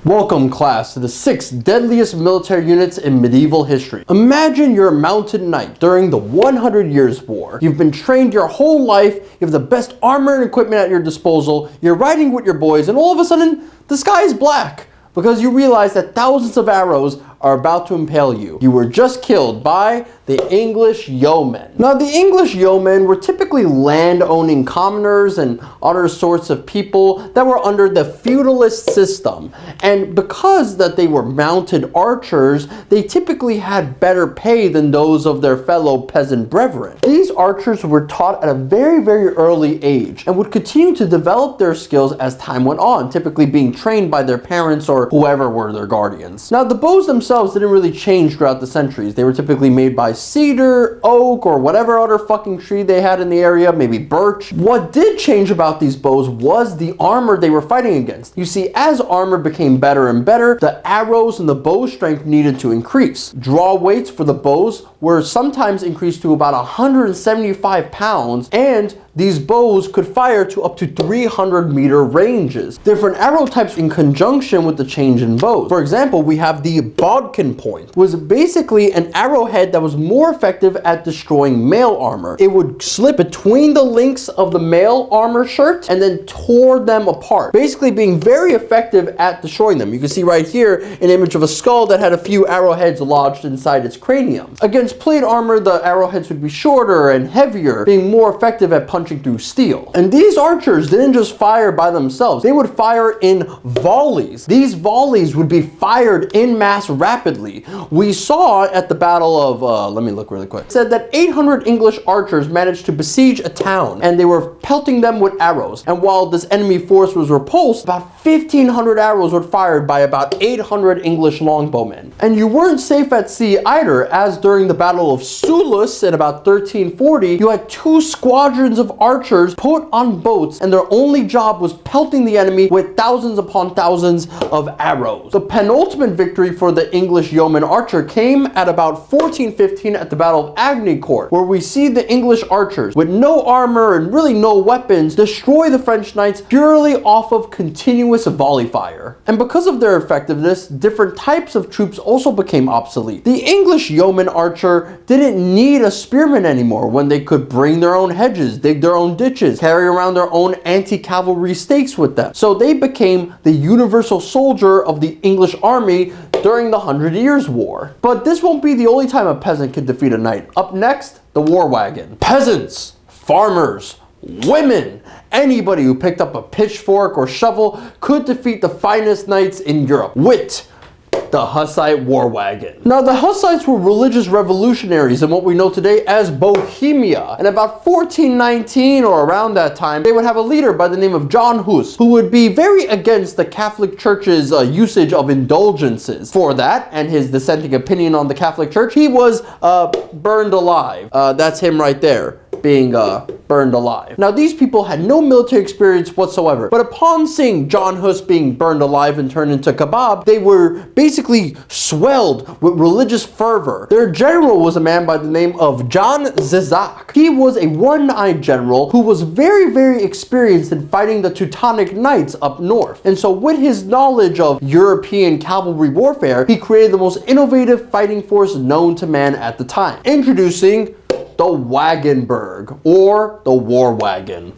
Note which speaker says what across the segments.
Speaker 1: Welcome, class, to the 6 deadliest military units in medieval history. Imagine you're a mounted knight during the 100 Years' War. You've been trained your whole life, you have the best armor and equipment at your disposal, you're riding with your boys, and all of a sudden, the sky is black because you realize that thousands of arrows are about to impale you. You were just killed by the English Yeoman. Now, the English Yeomen were typically land-owning commoners and other sorts of people that were under the feudalist system. And because that they were mounted archers, they typically had better pay than those of their fellow peasant brethren. These archers were taught at a very, very early age and would continue to develop their skills as time went on, typically being trained by their parents or whoever were their guardians. Now, the bows themselves didn't really change throughout the centuries. They were typically made by cedar, oak, or whatever other fucking tree they had in the area, maybe birch. What did change about these bows was the armor they were fighting against. You see, as armor became better and better, the arrows and the bow strength needed to increase. Draw weights for the bows were sometimes increased to about 175 pounds, and these bows could fire to up to 300-meter ranges. Different arrow types in conjunction with the change in bows. For example, we have the bodkin point, was basically an arrowhead that was more effective at destroying mail armor. It would slip between the links of the mail armor shirt and then tore them apart, basically being very effective at destroying them. You can see right here an image of a skull that had a few arrowheads lodged inside its cranium. Against plate armor, the arrowheads would be shorter and heavier, being more effective at punching through steel. And these archers didn't just fire by themselves. They would fire in volleys. These volleys would be fired in mass rapidly. We saw at the battle of, let me look really quick. It said that 800 English archers managed to besiege a town, and they were pelting them with arrows. And while this enemy force was repulsed, about 1,500 arrows were fired by about 800 English longbowmen. And you weren't safe at sea either, as during the Battle of Soulis in about 1340, you had 2 squadrons of archers put on boats, and their only job was pelting the enemy with thousands upon thousands of arrows. The penultimate victory for the English yeoman archer came at about 1415 at the Battle of Agnicourt, where we see the English archers, with no armor and really no weapons, destroy the French knights purely off of continuous volley fire. And because of their effectiveness, different types of troops also became obsolete. The English yeoman archer didn't need a spearman anymore when they could bring their own hedges, dig their own ditches, carry around their own anti-cavalry stakes with them. So they became the universal soldier of the English army during the 100 Years' War. But this won't be the only time a peasant can defeat a knight. Up next, the war wagon. Peasants, farmers, women, anybody who picked up a pitchfork or shovel could defeat the finest knights in Europe with the Hussite War Wagon. Now, the Hussites were religious revolutionaries in what we know today as Bohemia. And about 1419 or around that time, they would have a leader by the name of John Hus, who would be very against the Catholic Church's usage of indulgences. For that, and his dissenting opinion on the Catholic Church, he was burned alive. That's him right there, being burned alive. Now, these people had no military experience whatsoever, but upon seeing John Hus being burned alive and turned into kebab, they were basically swelled with religious fervor. Their general was a man by the name of John Zizak. He was a one-eyed general who was very, very experienced in fighting the Teutonic Knights up north. And so with his knowledge of European cavalry warfare, he created the most innovative fighting force known to man at the time. Introducing the Wagenburg, or the War Wagon.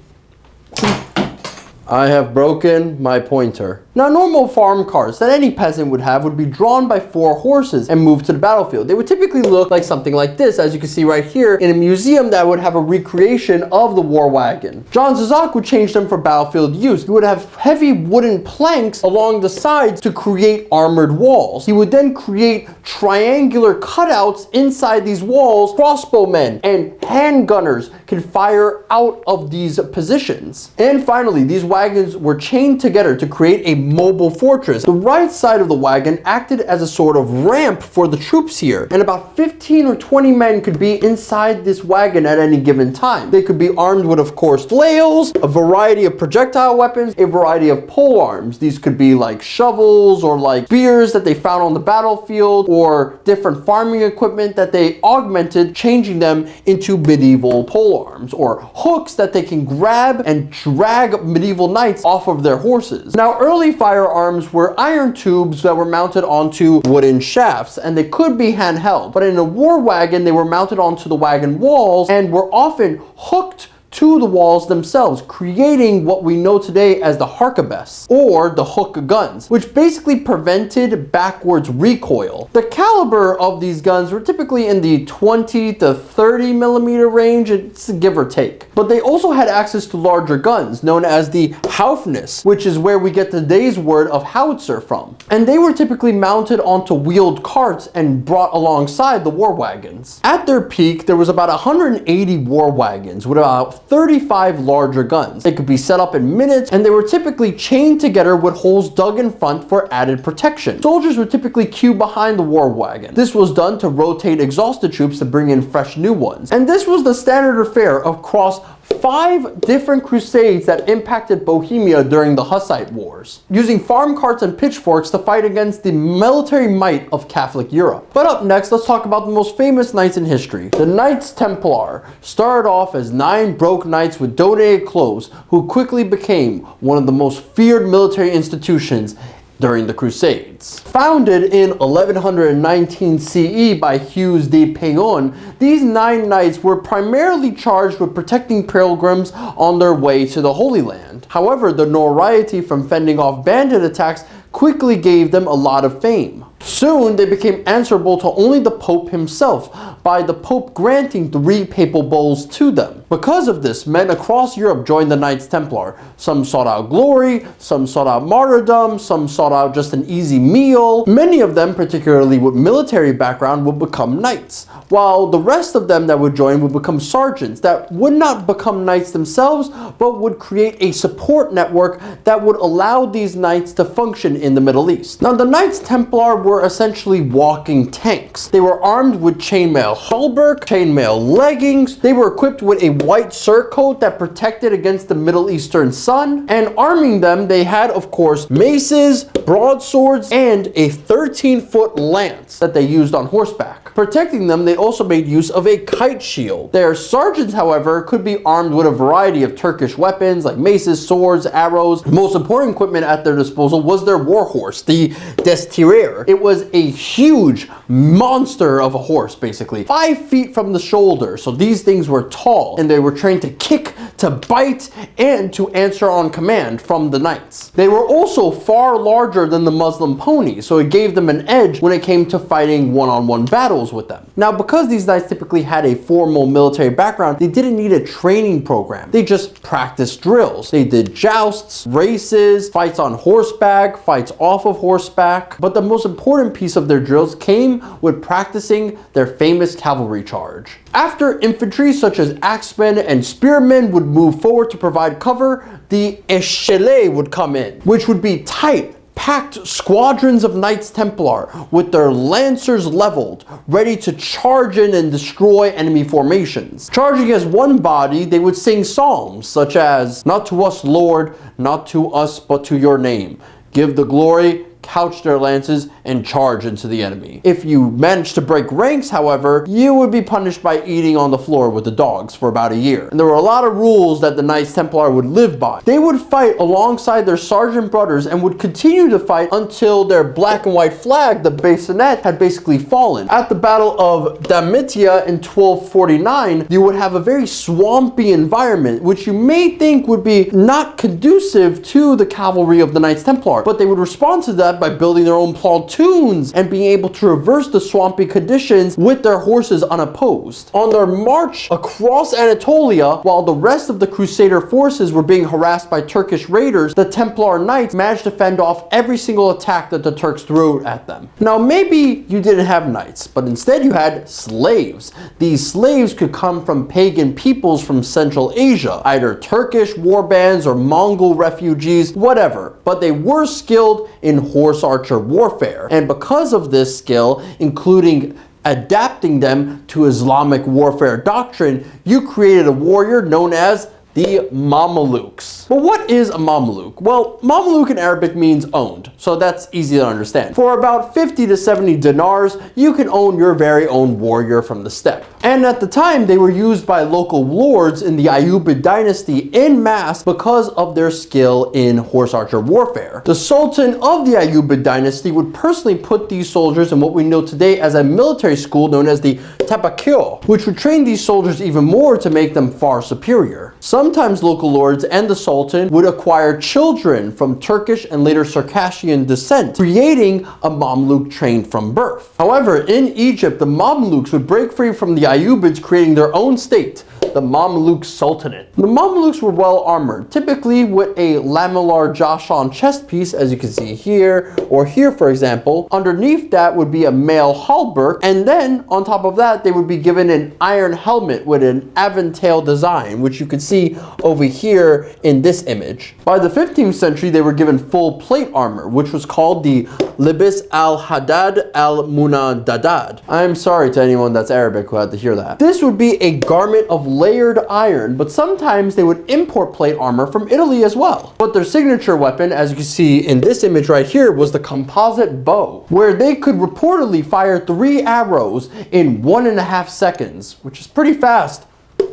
Speaker 1: I have broken my pointer. Now, normal farm carts that any peasant would have would be drawn by 4 horses and moved to the battlefield. They would typically look like something like this, as you can see right here in a museum that would have a recreation of the war wagon. John Zizak would change them for battlefield use. He would have heavy wooden planks along the sides to create armored walls. He would then create triangular cutouts inside these walls. Crossbowmen and handgunners can fire out of these positions. And finally, these wagons were chained together to create a mobile fortress. The right side of the wagon acted as a sort of ramp for the troops here, and about 15 or 20 men could be inside this wagon at any given time. They could be armed with, of course, flails, a variety of projectile weapons, a variety of pole arms. These could be like shovels or like spears that they found on the battlefield, or different farming equipment that they augmented, changing them into medieval pole arms, or hooks that they can grab and drag medieval knights off of their horses. Now, early firearms were iron tubes that were mounted onto wooden shafts, and they could be handheld. But in a war wagon, they were mounted onto the wagon walls and were often hooked to the walls themselves, creating what we know today as the harquebus, or the hook guns, which basically prevented backwards recoil. The caliber of these guns were typically in the 20 to 30 millimeter range, it's give or take. But they also had access to larger guns, known as the Haufnis, which is where we get today's word of howitzer from. And they were typically mounted onto wheeled carts and brought alongside the war wagons. At their peak, there was about 180 war wagons with about 35 larger guns. They could be set up in minutes, and they were typically chained together with holes dug in front for added protection. Soldiers would typically queue behind the war wagon. This was done to rotate exhausted troops to bring in fresh new ones. And this was the standard affair across 5 different crusades that impacted Bohemia during the Hussite Wars, using farm carts and pitchforks to fight against the military might of Catholic Europe. But up next, let's talk about the most famous knights in history. The Knights Templar started off as 9 broke knights with donated clothes who quickly became one of the most feared military institutions during the Crusades. Founded in 1119 CE by Hughes de Payens, these 9 knights were primarily charged with protecting pilgrims on their way to the Holy Land. However, the notoriety from fending off bandit attacks quickly gave them a lot of fame. Soon, they became answerable to only the Pope himself, by the Pope granting 3 papal bulls to them. Because of this, men across Europe joined the Knights Templar. Some sought out glory, some sought out martyrdom, some sought out just an easy meal. Many of them, particularly with military background, would become knights, while the rest of them that would join would become sergeants that would not become knights themselves, but would create a support network that would allow these knights to function in the Middle East. Now, the Knights Templar were essentially walking tanks. They were armed with chainmail hauberk, chainmail leggings. They were equipped with a white surcoat that protected against the Middle Eastern sun. And arming them, they had, of course, maces, broadswords, and a 13-foot lance that they used on horseback. Protecting them, they also made use of a kite shield. Their sergeants, however, could be armed with a variety of Turkish weapons like maces, swords, arrows. The most important equipment at their disposal was their war horse, the Destrier. It was a huge monster of a horse, basically 5 feet from the shoulder. So these things were tall, and they were trained to kick, to bite, and to answer on command from the knights. They were also far larger than the Muslim pony, so it gave them an edge when it came to fighting one-on-one battles with them. Now, because these knights typically had a formal military background, they didn't need a training program. They just practiced drills. They did jousts, races, fights on horseback, fights off of horseback. But the most important piece of their drills came with practicing their famous cavalry charge. After infantry such as axemen and spearmen would move forward to provide cover, the échelle would come in, which would be tight, packed squadrons of Knights Templar with their lancers leveled, ready to charge in and destroy enemy formations. Charging as one body, they would sing psalms such as, "Not to us, Lord, not to us, but to your name. Give the glory," couch their lances, and charge into the enemy. If you managed to break ranks, however, you would be punished by eating on the floor with the dogs for about a year. And there were a lot of rules that the Knights Templar would live by. They would fight alongside their sergeant brothers and would continue to fight until their black and white flag, the bayonet, had basically fallen. At the Battle of Damietta in 1249, you would have a very swampy environment, which you may think would be not conducive to the cavalry of the Knights Templar, but they would respond to that by building their own platoons and being able to reverse the swampy conditions with their horses unopposed. On their march across Anatolia, while the rest of the Crusader forces were being harassed by Turkish raiders, the Templar Knights managed to fend off every single attack that the Turks threw at them. Now, maybe you didn't have knights, but instead you had slaves. These slaves could come from pagan peoples from Central Asia, either Turkish warbands or Mongol refugees, whatever, but they were skilled in horse archer warfare. And because of this skill, including adapting them to Islamic warfare doctrine, you created a warrior known as the Mamluks. But what is a Mamluk? Well, Mamluk in Arabic means owned, so that's easy to understand. For about 50 to 70 dinars, you can own your very own warrior from the steppe. And at the time, they were used by local lords in the Ayyubid dynasty en masse because of their skill in horse archer warfare. The Sultan of the Ayyubid dynasty would personally put these soldiers in what we know today as a military school known as the Tabakyo, which would train these soldiers even more to make them far superior. Sometimes local lords and the Sultan would acquire children from Turkish and later Circassian descent, creating a Mamluk trained from birth. However, in Egypt, the Mamluks would break free from the Ayyubids, creating their own state, the Mamluk Sultanate. The Mamluks were well armored, typically with a lamellar Jashon chest piece, as you can see here, or here for example. Underneath that would be a mail halberd, and then on top of that they would be given an iron helmet with an aventail design, which you can see over here in this image. By the 15th century they were given full plate armor, which was called the Libis al-Haddad al-Munadadad. I'm sorry to anyone that's Arabic who had to hear that. This would be a garment of layered iron, but sometimes they would import plate armor from Italy as well. But their signature weapon, as you can see in this image right here, was the composite bow, where they could reportedly fire 3 arrows in 1.5 seconds, which is pretty fast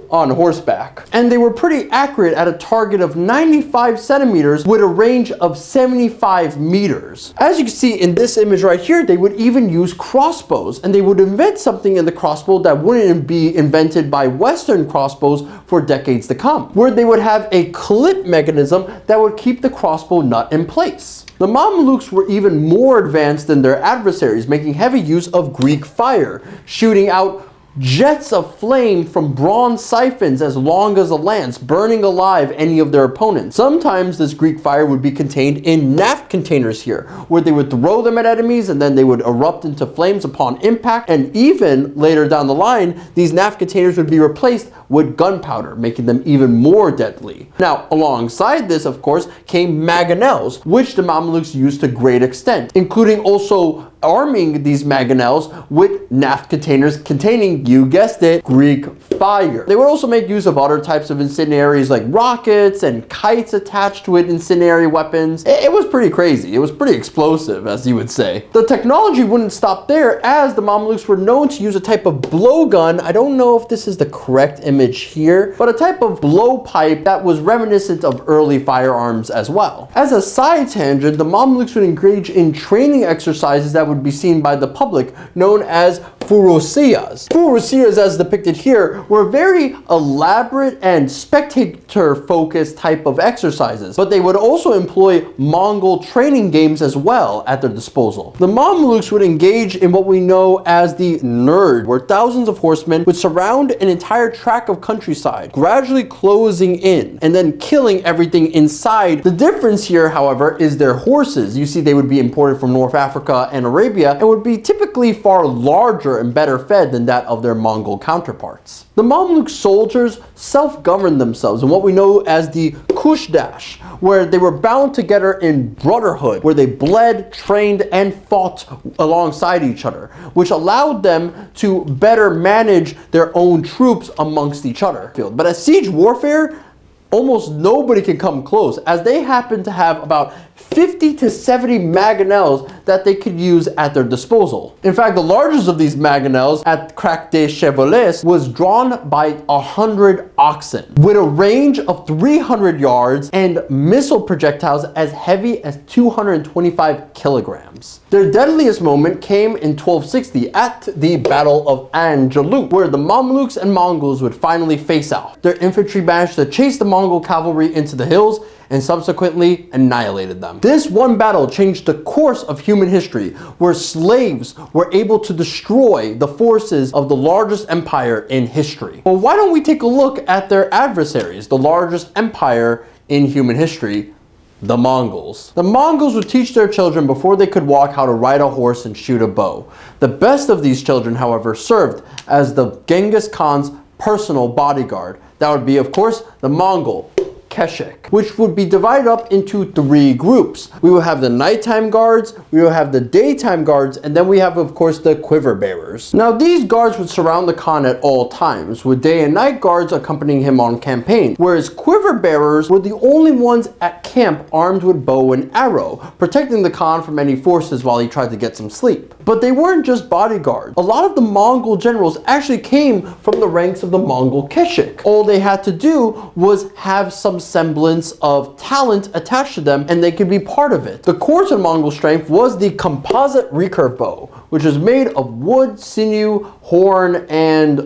Speaker 1: on horseback. And they were pretty accurate at a target of 95 centimeters with a range of 75 meters. As you can see in this image right here, they would even use crossbows, and they would invent something in the crossbow that wouldn't be invented by Western crossbows for decades to come, where they would have a clip mechanism that would keep the crossbow nut in place. The Mamluks were even more advanced than their adversaries, making heavy use of Greek fire, shooting out jets of flame from bronze siphons as long as a lance, burning alive any of their opponents. Sometimes this Greek fire would be contained in naft containers here, where they would throw them at enemies and then they would erupt into flames upon impact. And even later down the line, these naft containers would be replaced with gunpowder, making them even more deadly. Now, alongside this, of course, came mangonels, which the Mamluks used to great extent, including also arming these mangonels with naft containers containing, you guessed it, Greek fire. They would also make use of other types of incendiaries like rockets and kites attached with incendiary weapons. It was pretty crazy. It was pretty explosive, as you would say. The technology wouldn't stop there, as the Mamluks were known to use a type of blowgun. I don't know if this is the correct image here, but a type of blowpipe that was reminiscent of early firearms as well. As a side tangent, the Mamluks would engage in training exercises that would be seen by the public, known as furusiyas. Furusiyas, as depicted here, were very elaborate and spectator-focused type of exercises, but they would also employ Mongol training games as well at their disposal. The Mamluks would engage in what we know as the Nerd, where thousands of horsemen would surround an entire tract of countryside, gradually closing in and then killing everything inside. The difference here, however, is their horses. You see, they would be imported from North Africa and Arabia and would be typically far larger and better fed than that of their Mongol counterparts. The Mamluk soldiers self-governed themselves in what we know as the Kushdash, where they were bound together in brotherhood, where they bled, trained, and fought alongside each other, which allowed them to better manage their own troops amongst each other. But at siege warfare, almost nobody can come close, as they happen to have about 50 to 70 mangonels that they could use at their disposal. In fact, the largest of these mangonels at Crac des Chevalets was drawn by 100 oxen, with a range of 300 yards and missile projectiles as heavy as 225 kilograms. Their deadliest moment came in 1260 at the Battle of Angelou, where the Mamluks and Mongols would finally face out. Their infantry managed to chase the Mongol cavalry into the hills and subsequently annihilated them. This one battle changed the course of human history, where slaves were able to destroy the forces of the largest empire in history. Well, why don't we take a look at their adversaries, the largest empire in human history, the Mongols. The Mongols would teach their children before they could walk how to ride a horse and shoot a bow. The best of these children, however, served as the Genghis Khan's personal bodyguard. That would be, of course, the Mongol Keshik, which would be divided up into 3 groups. We will have the nighttime guards, we will have the daytime guards, and then we have, of course, the quiver bearers. Now, these guards would surround the Khan at all times, with day and night guards accompanying him on campaign, whereas quiver bearers were the only ones at camp armed with bow and arrow, protecting the Khan from any forces while he tried to get some sleep. But they weren't just bodyguards. A lot of the Mongol generals actually came from the ranks of the Mongol Keshik. All they had to do was have some semblance of talent attached to them and they could be part of it. The core to Mongol strength was the composite recurve bow, which was made of wood, sinew, horn, and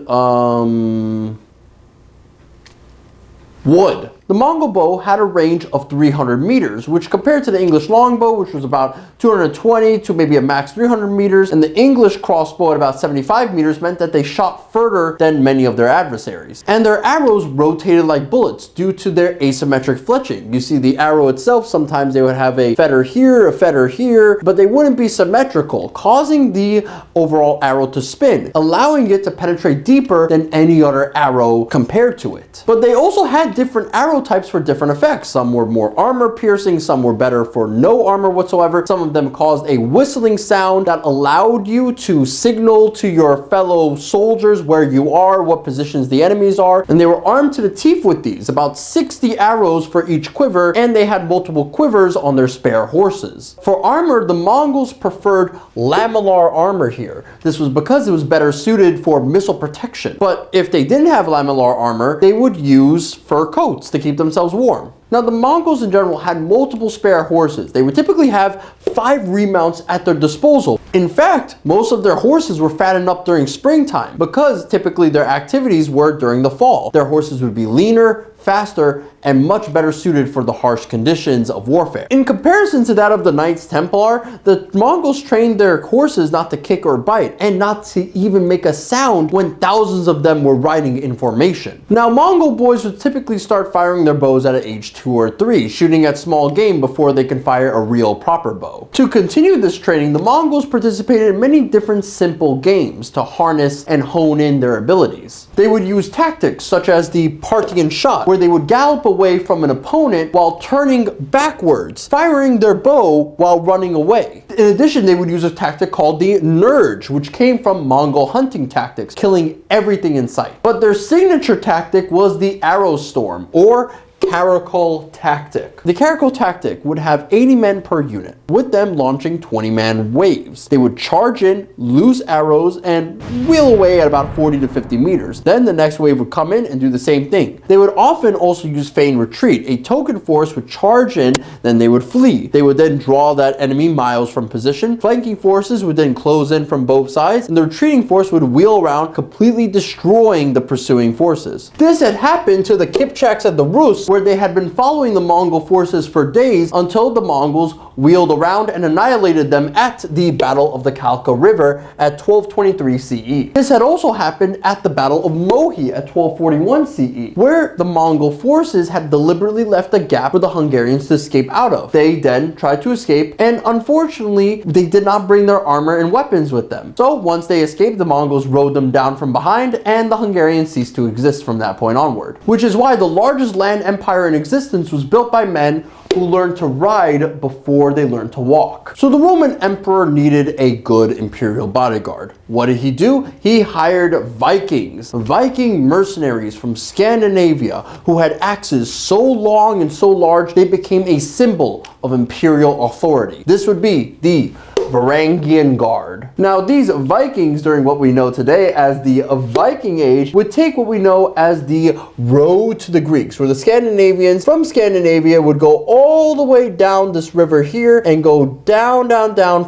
Speaker 1: wood. The Mongol bow had a range of 300 meters, which compared to the English longbow, which was about 220 to maybe a max 300 meters, and the English crossbow at about 75 meters meant that they shot further than many of their adversaries. And their arrows rotated like bullets due to their asymmetric fletching. You see the arrow itself, sometimes they would have a feather here, but they wouldn't be symmetrical, causing the overall arrow to spin, allowing it to penetrate deeper than any other arrow compared to it. But they also had different arrow types for different effects. Some were more armor piercing, some were better for no armor whatsoever. Some of them caused a whistling sound that allowed you to signal to your fellow soldiers where you are, what positions the enemies are, and they were armed to the teeth with these, about 60 arrows for each quiver, and they had multiple quivers on their spare horses. For armor, the Mongols preferred lamellar armor here. This was because it was better suited for missile protection. But if they didn't have lamellar armor, they would use fur coats to keep themselves warm. Now, the Mongols in general had multiple spare horses. They would typically have 5 remounts at their disposal. In fact, most of their horses were fattened up during springtime because typically their activities were during the fall. Their horses would be leaner, faster, and much better suited for the harsh conditions of warfare. In comparison to that of the Knights Templar, the Mongols trained their horses not to kick or bite, and not to even make a sound when thousands of them were riding in formation. Now, Mongol boys would typically start firing their bows at age 2 or 3, shooting at small game before they can fire a real proper bow. To continue this training, the Mongols participated in many different simple games to harness and hone in their abilities. They would use tactics such as the Parthian shot, where they would gallop away from an opponent while turning backwards, firing their bow while running away. In addition, they would use a tactic called the Nurge, which came from Mongol hunting tactics, killing everything in sight. But their signature tactic was the arrow storm, or Caracol tactic. The Caracol tactic would have 80 men per unit, with them launching 20-man waves. They would charge in, loose arrows, and wheel away at about 40 to 50 meters. Then the next wave would come in and do the same thing. They would often also use feign retreat. A token force would charge in, then they would flee. They would then draw that enemy miles from position. Flanking forces would then close in from both sides, and the retreating force would wheel around, completely destroying the pursuing forces. This had happened to the Kipchaks at the Rus, where they had been following the Mongol forces for days until the Mongols wheeled around and annihilated them at the Battle of the Kalka River at 1223 CE. This had also happened at the Battle of Mohi at 1241 CE, where the Mongol forces had deliberately left a gap for the Hungarians to escape out of. They then tried to escape, and unfortunately, they did not bring their armor and weapons with them. So once they escaped, the Mongols rode them down from behind, and the Hungarians ceased to exist from that point onward. Which is why the largest land empire in existence was built by men who learned to ride before they learned to walk. So the Roman emperor needed a good imperial bodyguard. What did he do? He hired Vikings, Viking mercenaries from Scandinavia who had axes so long and so large they became a symbol of imperial authority. This would be the Varangian Guard. Now, these Vikings, during what we know today as the Viking Age, would take what we know as the road to the Greeks, where the Scandinavians from Scandinavia would go all the way down this river here and go down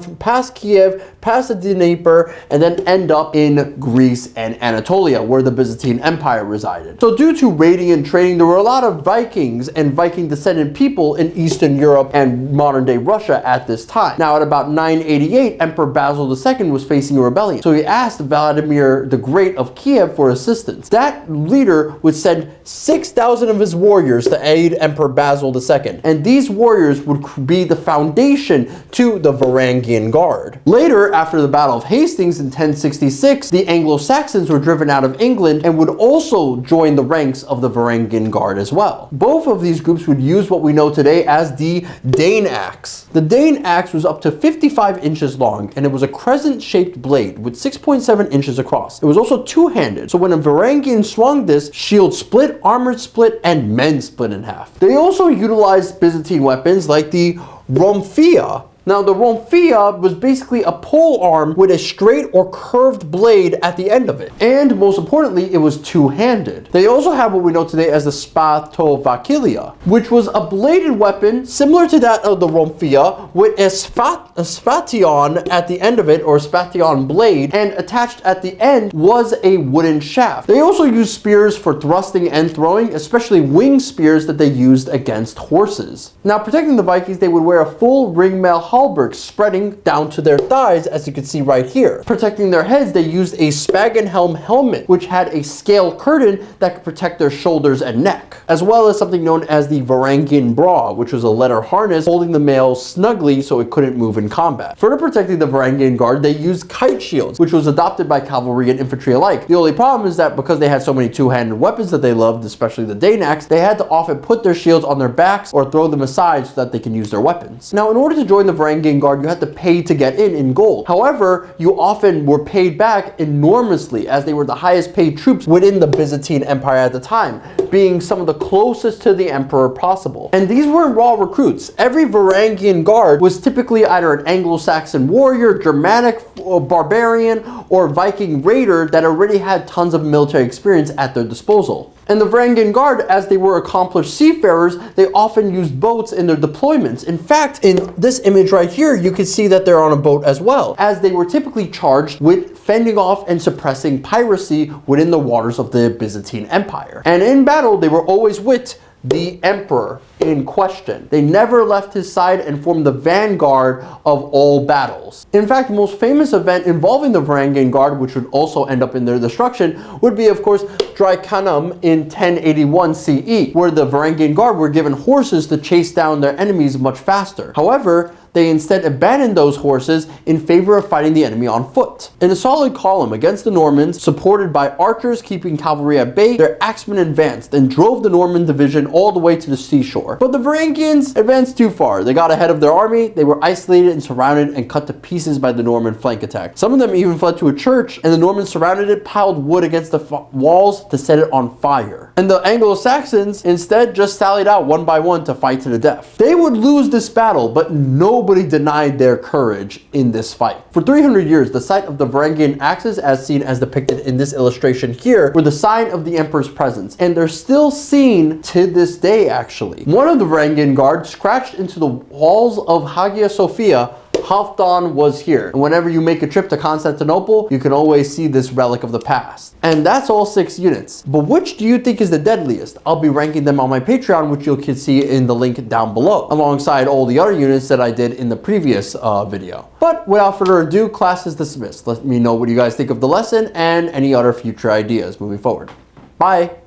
Speaker 1: from past Kiev, past the Dnieper, and then end up in Greece and Anatolia, where the Byzantine Empire resided. So due to raiding and trading, there were a lot of Vikings and Viking descendant people in Eastern Europe and modern day Russia at this time. Now, at about 980 1088, Emperor Basil II was facing a rebellion. So he asked Vladimir the Great of Kiev for assistance. That leader would send 6,000 of his warriors to aid Emperor Basil II. And these warriors would be the foundation to the Varangian Guard. Later, after the Battle of Hastings in 1066, the Anglo-Saxons were driven out of England and would also join the ranks of the Varangian Guard as well. Both of these groups would use what we know today as the Dane axe. The Dane axe was up to 55 inches long, and it was a crescent-shaped blade with 6.7 inches across. It was also two-handed, so when a Varangian swung this, shield split, armor split, and men split in half. They also utilized Byzantine weapons like the Romphia. Now, the Romphia was basically a pole arm with a straight or curved blade at the end of it. And most importantly, it was two-handed. They also have what we know today as the Spatovakilia, which was a bladed weapon similar to that of the Romphia with a spation at the end of it, or spation blade, and attached at the end was a wooden shaft. They also used spears for thrusting and throwing, especially wing spears that they used against horses. Now, protecting the Vikings, they would wear a full ringmail halberd spreading down to their thighs, as you can see right here. Protecting their heads, they used a Spagenhelm helmet, which had a scale curtain that could protect their shoulders and neck, as well as something known as the Varangian bra, which was a leather harness holding the mail snugly so it couldn't move in combat. Further protecting the Varangian Guard, they used kite shields, which was adopted by cavalry and infantry alike. The only problem is that because they had so many two-handed weapons that they loved, especially the Dane axe, they had to often put their shields on their backs or throw them aside so that they can use their weapons. Now, in order to join the Varangian Guard, you had to pay to get in gold. However, you often were paid back enormously, as they were the highest paid troops within the Byzantine Empire at the time, being some of the closest to the emperor possible. And these weren't raw recruits. Every Varangian Guard was typically either an Anglo-Saxon warrior, Germanic or barbarian, or Viking raider that already had tons of military experience at their disposal. And the Varangian Guard, as they were accomplished seafarers, they often used boats in their deployments. In fact, in this image right here, you can see that they're on a boat as well, as they were typically charged with fending off and suppressing piracy within the waters of the Byzantine Empire. And in battle, they were always with the emperor in question. They never left his side and formed the vanguard of all battles. In fact, the most famous event involving the Varangian Guard, which would also end up in their destruction, would be, of course, Drycanum in 1081 CE, where the Varangian Guard were given horses to chase down their enemies much faster. However, they instead abandoned those horses in favor of fighting the enemy on foot. In a solid column against the Normans, supported by archers keeping cavalry at bay, their axemen advanced and drove the Norman division all the way to the seashore. But the Varangians advanced too far. They got ahead of their army, they were isolated and surrounded and cut to pieces by the Norman flank attack. Some of them even fled to a church, and the Normans surrounded it, piled wood against the walls to set it on fire. And the Anglo-Saxons instead just sallied out one by one to fight to the death. They would lose this battle, but nobody denied their courage in this fight. For 300 years, the site of the Varangian axes, as seen as depicted in this illustration here, were the sign of the emperor's presence, and they're still seen to this day actually. One of the Varangian Guard scratched into the walls of Hagia Sophia. Halfdan was here. And whenever you make a trip to Constantinople, you can always see this relic of the past. And that's all 6 units. But which do you think is the deadliest? I'll be ranking them on my Patreon, which you can see in the link down below, alongside all the other units that I did in the previous video. But without further ado, class is dismissed. Let me know what you guys think of the lesson and any other future ideas moving forward. Bye.